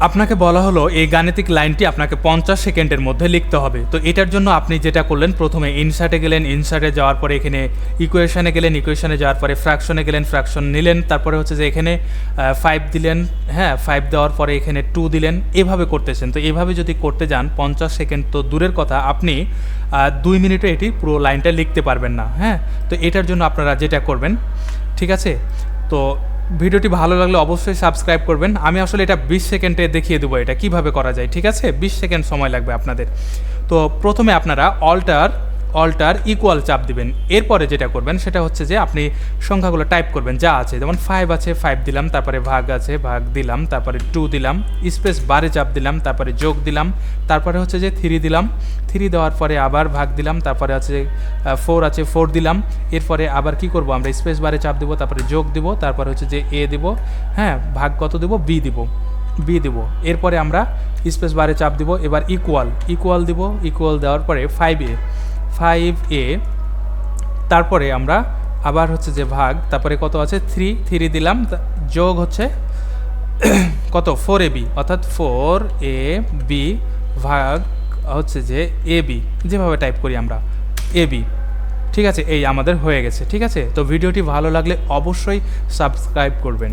আপনাকে বলা হলো এই গাণিতিক লাইনটি আপনাকে 50 সেকেন্ডের মধ্যে লিখতে হবে। তো এটার জন্য আপনি যেটা করলেন, প্রথমে ইনসার্টে গেলেন, ইনসার্টে যাওয়ার পরে এখানে ইকুয়েশনে গেলেন, ইকুয়েশনে যাওয়ার পরে ফ্র্যাকশনে গেলেন, ফ্র্যাকশন নিলেন, তারপরে হচ্ছে যে এখানে 5 দিলেন, হ্যাঁ 5 দেওয়ার পরে এখানে 2 দিলেন, এভাবে করতেছেন। তো এভাবে যদি করতে যান 50 সেকেন্ড তো দূরের কথা, আপনি 2 মিনিটে এটি পুরো লাইনটা লিখতে পারবেন না। হ্যাঁ, তো এটার জন্য আপনারা যেটা করবেন, ঠিক আছে, তো ভিডিওটি ভালো লাগলে অবশ্যই সাবস্ক্রাইব করবেন। আমি আসলে এটা 20 সেকেন্ডে দেখিয়ে দেবো এটা কিভাবে করা যায়, ঠিক আছে? 20 সেকেন্ড সময় লাগবে আপনাদের। তো প্রথমে আপনারা অল্টার ইকুয়াল চাপ দিবেন। এরপরে যেটা করবেন সেটা হচ্ছে যে আপনি সংখ্যাগুলো টাইপ করবেন যা আছে, যেমন 5 আছে 5 দিলাম, তারপরে ভাগ আছে ভাগ দিলাম, তারপরে 2 দিলাম, স্পেস বারে চাপ দিলাম, তারপরে যোগ দিলাম, তারপরে হচ্ছে যে 3 দিলাম, 3 দেওয়ার পরে আবার ভাগ দিলাম, তারপরে আছে 4 আছে 4 দিলাম। এরপরে আবার কি করব, আমরা স্পেস বারে চাপ দেবো, তারপরে যোগ দিব, তারপরে হচ্ছে যে এ দিব, হ্যাঁ ভাগ কত দেব, বি দিব। এরপরে আমরা স্পেস বারে চাপ দিব, এবার ইকুয়াল দিব, ইকুয়াল দেওয়ার পরে 5a, তারপরে আমরা আবার হচ্ছে যে ভাগ, তারপরে কত আছে 3 দিলাম, যোগ হচ্ছে কত 4ab, অর্থাৎ 4ab ভাগ হচ্ছে যে ab, যেভাবে টাইপ করি আমরা ab, ঠিক আছে? এই আমাদের হয়ে গেছে, ঠিক আছে? তো ভিডিওটি ভালো লাগলে অবশ্যই সাবস্ক্রাইব করবেন।